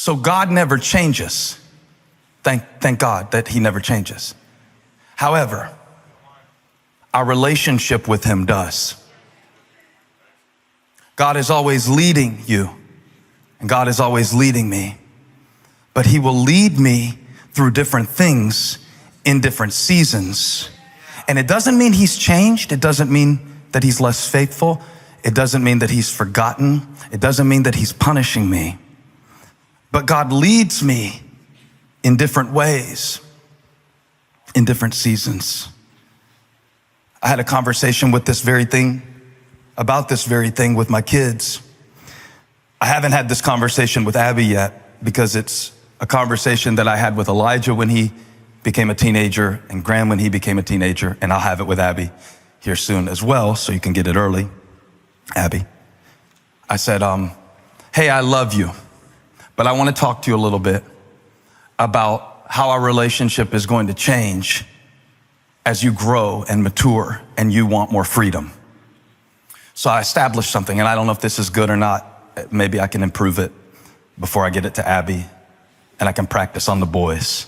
So God never changes. Thank God that he never changes. However, our relationship with him does. God is always leading you, and God is always leading me, but he will lead me through different things in different seasons. And it doesn't mean he's changed. It doesn't mean that he's less faithful. It doesn't mean that he's forgotten. It doesn't mean that he's punishing me. But God leads me in different ways, in different seasons. I had a conversation about this very thing with my kids. I haven't had this conversation with Abby yet because it's a conversation that I had with Elijah when he became a teenager and Graham when he became a teenager, and I'll have it with Abby here soon as well, so you can get it early. Abby, I said, hey, I love you, but I want to talk to you a little bit about how our relationship is going to change as you grow and mature and you want more freedom. So I established something, and I don't know if this is good or not. Maybe I can improve it before I get it to Abby, and I can practice on the boys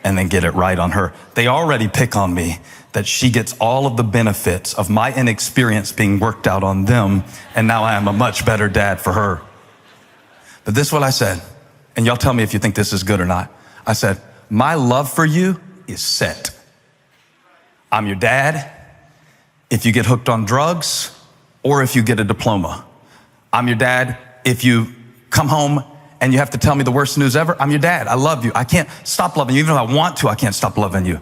and then get it right on her. They already pick on me that she gets all of the benefits of my inexperience being worked out on them, and now I am a much better dad for her. But this is what I said, and y'all tell me if you think this is good or not. I said, my love for you is set. I'm your dad if you get hooked on drugs or if you get a diploma. I'm your dad if you come home and you have to tell me the worst news ever. I'm your dad. I love you. I can't stop loving you. Even if I want to, I can't stop loving you.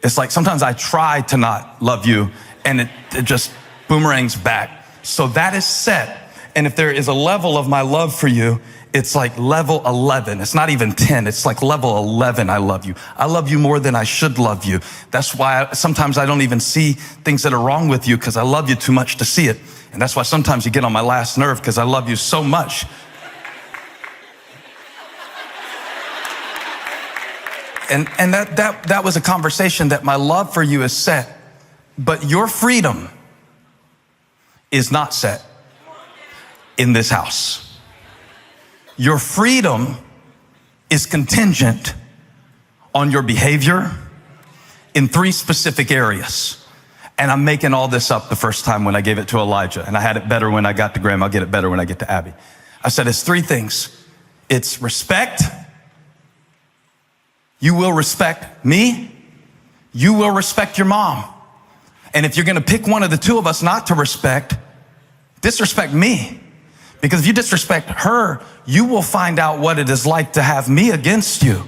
It's like sometimes I try to not love you and it just boomerangs back. So that is set. And if there is a level of my love for you, it's like level 11. It's not even 10. It's like level 11. I love you. I love you more than I should love you. That's why sometimes I don't even see things that are wrong with you because I love you too much to see it. And that's why sometimes you get on my last nerve because I love you so much. And that was a conversation that my love for you is set, but your freedom is not set in this house. Your freedom is contingent on your behavior in 3 specific areas. And I'm making all this up the first time when I gave it to Elijah, and I had it better when I got to Graham. I'll get it better when I get to Abby. I said it's 3 things. It's respect. You will respect me. You will respect your mom. And if you're going to pick one of the 2 of us not to respect, disrespect me. Because if you disrespect her, you will find out what it is like to have me against you.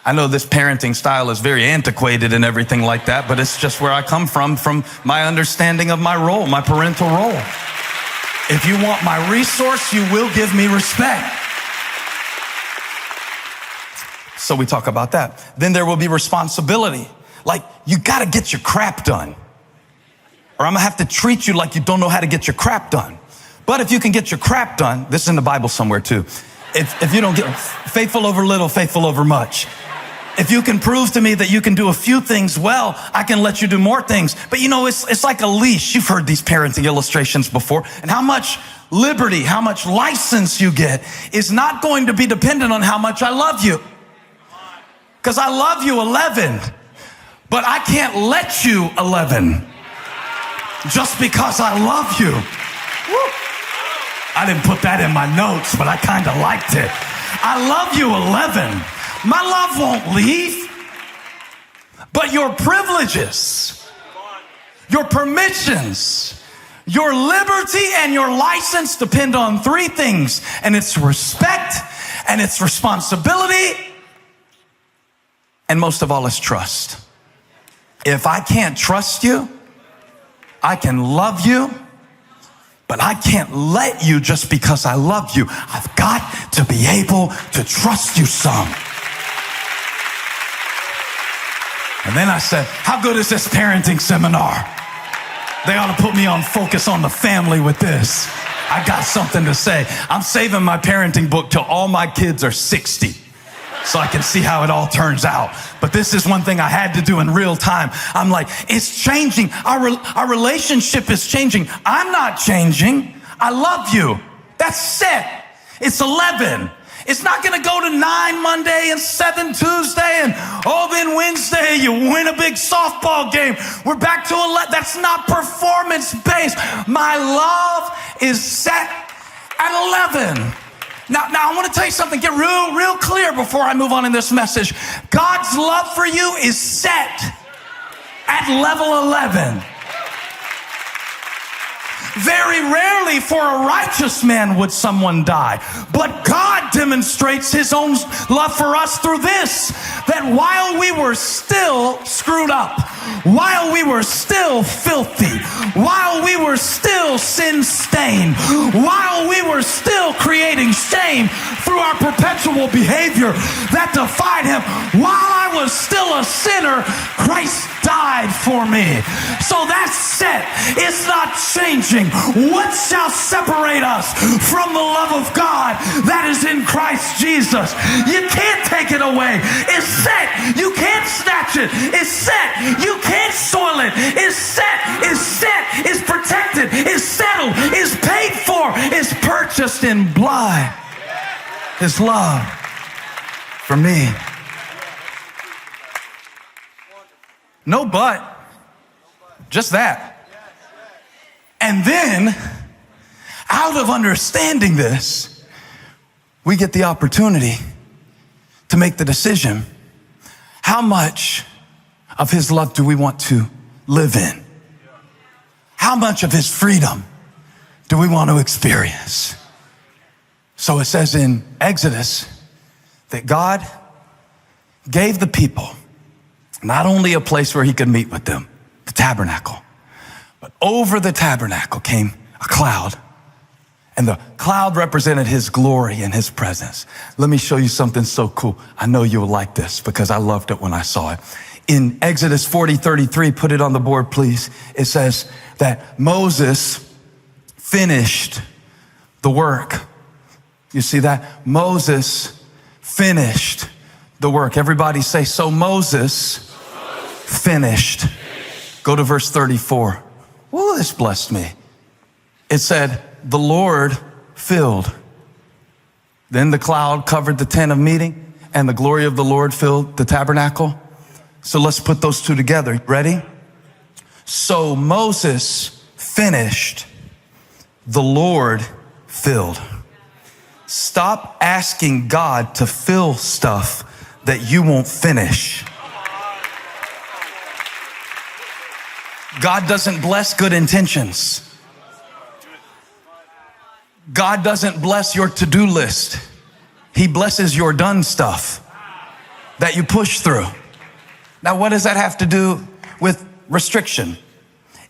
I know this parenting style is very antiquated and everything like that, but it's just where I come from my understanding of my role, my parental role. If you want my resource, you will give me respect. So we talk about that. Then there will be responsibility. Like, you got to get your crap done, or I'm going to have to treat you like you don't know how to get your crap done. But if you can get your crap done, this is in the Bible somewhere too. If you don't get faithful over little, faithful over much. If you can prove to me that you can do a few things well, I can let you do more things. But you know, it's like a leash. You've heard these parenting illustrations before. And how much liberty, how much license you get is not going to be dependent on how much I love you. Because I love you 11, but I can't let you 11 just because I love you. Woo. I didn't put that in my notes, but I kind of liked it. I love you 11. My love won't leave, but your privileges, your permissions, your liberty, and your license depend on 3 things, and it's respect, and it's responsibility, and most of all, it's trust. If I can't trust you, I can love you, but I can't let you just because I love you. I've got to be able to trust you some. And then I said, how good is this parenting seminar? They ought to put me on Focus on the Family with this. I got something to say. I'm saving my parenting book till all my kids are 60. So I can see how it all turns out. But this is one thing I had to do in real time. I'm like, it's changing. Our relationship is changing. I'm not changing. I love you. That's set. It's 11. It's not going to go to 9 Monday and 7 Tuesday and then Wednesday you win a big softball game. We're back to 11. That's not performance-based. My love is set at 11. Now I want to tell you something. Get real clear before I move on in this message. God's love for you is set at level 11. Very rarely for a righteous man would someone die. But God demonstrates his own love for us through this, that while we were still screwed up, while we were still filthy, while we were still sin-stained, while we were still creating shame through our perpetual behavior that defied him, while I was still a sinner, Christ died for me. So that's set. It's not changing. What shall separate us from the love of God that is in Christ Jesus? You can't take it away. It's set. You can't snatch it. It's set. You can't soil it. It's set. It's set. It's protected. It's settled. It's paid for. It's purchased in blood. His love for me. No but. Just that. And then, out of understanding this, we get the opportunity to make the decision. How much of his love do we want to live in? How much of his freedom do we want to experience? So it says in Exodus that God gave the people not only a place where he could meet with them, the tabernacle, but over the tabernacle came a cloud, and the cloud represented his glory and his presence. Let me show you something so cool. I know you'll like this because I loved it when I saw it. In Exodus 40:33, put it on the board, please. It says that Moses finished the work. You see that? Moses finished the work. Everybody say, so Moses finished. Go to verse 34. Well, this blessed me. It said, the Lord filled. Then the cloud covered the tent of meeting, and the glory of the Lord filled the tabernacle. So let's put those two together. Ready? So Moses finished, the Lord filled. Stop asking God to fill stuff that you won't finish. God doesn't bless good intentions. God doesn't bless your to-do list. He blesses your done stuff that you push through. Now, what does that have to do with restriction?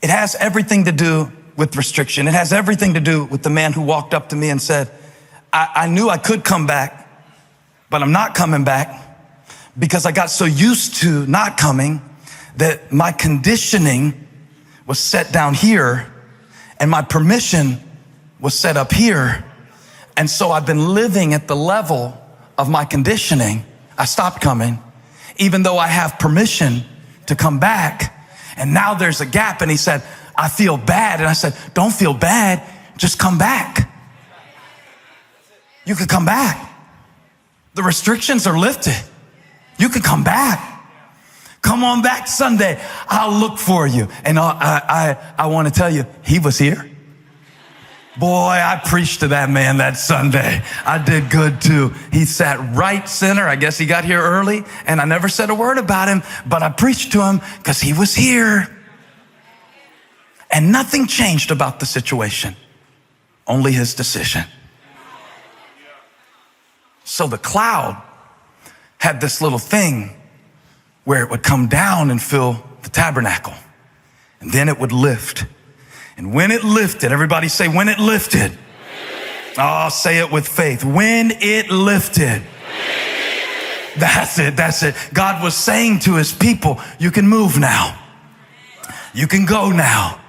It has everything to do with restriction. It has everything to do with the man who walked up to me and said, I knew I could come back, but I'm not coming back because I got so used to not coming that my conditioning was set down here and my permission was set up here. And so I've been living at the level of my conditioning. I stopped coming, even though I have permission to come back. And now there's a gap. And he said, I feel bad. And I said, don't feel bad. Just come back. You could come back. The restrictions are lifted. You can come back. Come on back Sunday. I'll look for you. And I want to tell you, he was here. Boy, I preached to that man that Sunday. I did good too. He sat right center. I guess he got here early, and I never said a word about him, but I preached to him because he was here. And nothing changed about the situation, only his decision. So the cloud had this little thing where it would come down and fill the tabernacle, and then it would lift. And when it lifted, everybody say, when it lifted. Oh, say it with faith. When it lifted. That's it. That's it. God was saying to his people, you can move now. You can go now.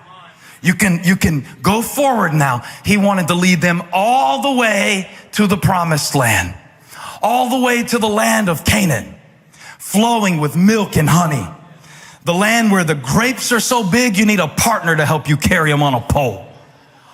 You can go forward now. He wanted to lead them all the way to the promised land, all the way to the land of Canaan, flowing with milk and honey. The land where the grapes are so big, you need a partner to help you carry them on a pole.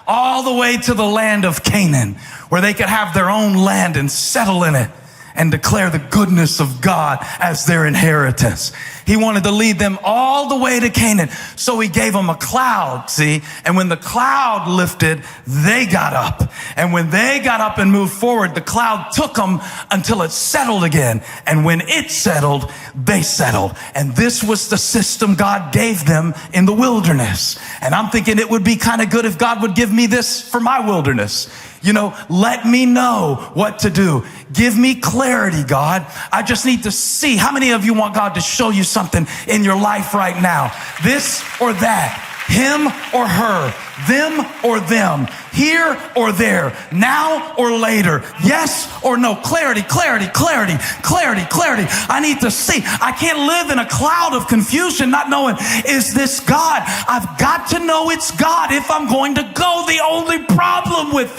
all the way to the land of Canaan, where they could have their own land and settle in it and declare the goodness of God as their inheritance. He wanted to lead them all the way to Canaan. So he gave them a cloud, see? And when the cloud lifted, they got up. And when they got up and moved forward, the cloud took them until it settled again. And when it settled, they settled. And this was the system God gave them in the wilderness. And I'm thinking it would be kind of good if God would give me this for my wilderness. You know, let me know what to do. Give me clarity, God. I just need to see. How many of you want God to show you something in your life right now? This or that. Him or her. Them or them. Here or there. Now or later. Yes or no. Clarity, clarity, clarity, clarity, clarity. I need to see. I can't live in a cloud of confusion not knowing, is this God? I've got to know it's God if I'm going to go. The only problem with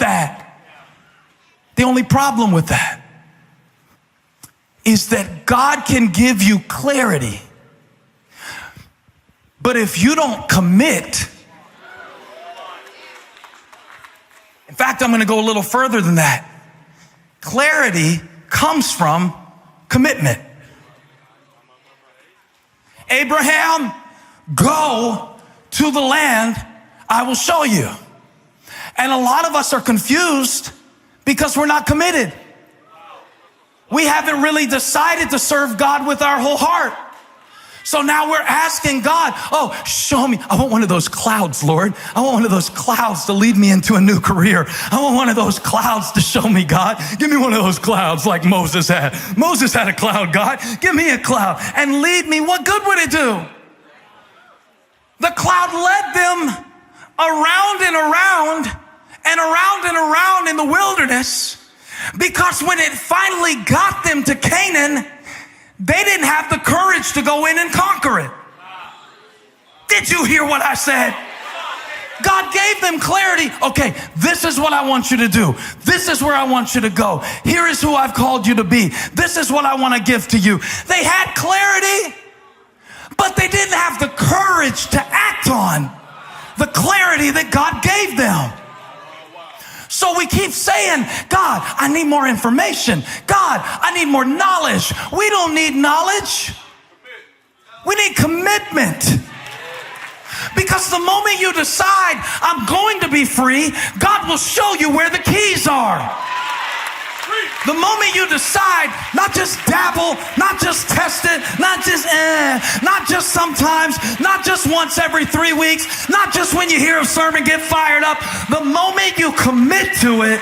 that is that God can give you clarity. But if you don't commit, in fact, I'm going to go a little further than that. Clarity comes from commitment. Abraham, go to the land I will show you. And a lot of us are confused because we're not committed. We haven't really decided to serve God with our whole heart. So now we're asking God, oh, show me. I want one of those clouds, Lord. I want one of those clouds to lead me into a new career. I want one of those clouds to show me, God. Give me one of those clouds like Moses had. Moses had a cloud, God. Give me a cloud and lead me. What good would it do? The cloud led them around and around and around and around in the wilderness, because when it finally got them to Canaan, they didn't have the courage to go in and conquer it. Did you hear what I said? God gave them clarity. Okay, this is what I want you to do. This is where I want you to go. Here is who I've called you to be. This is what I want to give to you. They had clarity, but they didn't have the courage to act on the clarity that God gave them. So we keep saying, God, I need more information. God, I need more knowledge. We don't need knowledge. We need commitment. Because the moment you decide, I'm going to be free, God will show you where the keys are. The moment you decide, not just dabble, not just test it, not just sometimes, not just once every 3 weeks, not just when you hear a sermon get fired up. The moment you commit to it,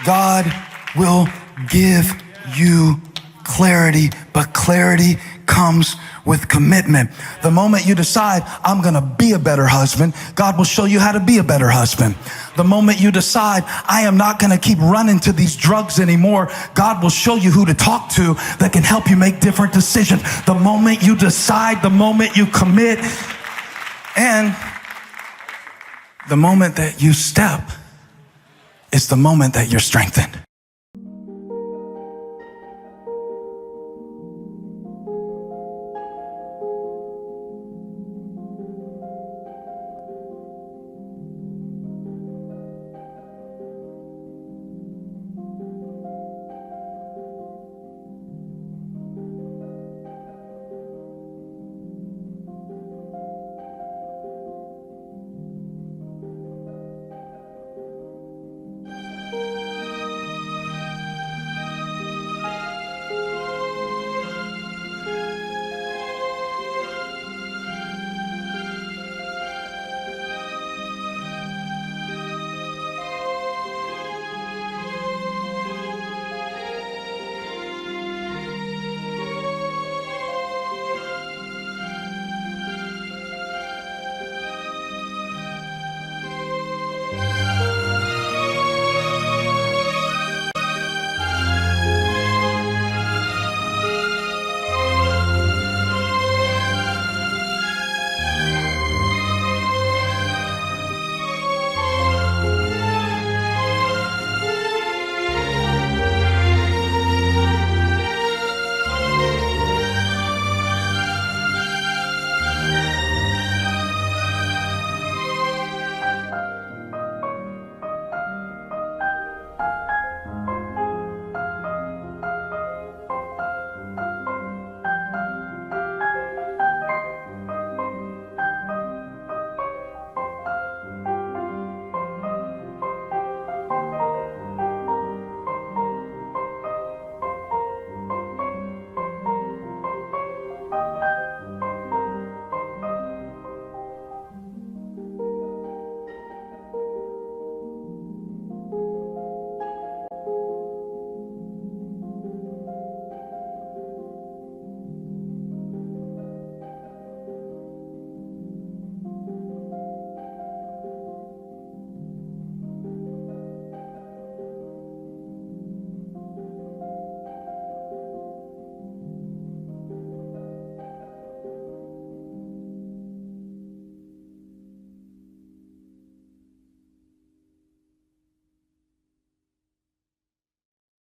God will give you clarity, but clarity comes with commitment. The moment you decide, I'm going to be a better husband, God will show you how to be a better husband. The moment you decide, I am not going to keep running to these drugs anymore, God will show you who to talk to that can help you make different decisions. The moment you decide, the moment you commit, and the moment that you step is the moment that you're strengthened.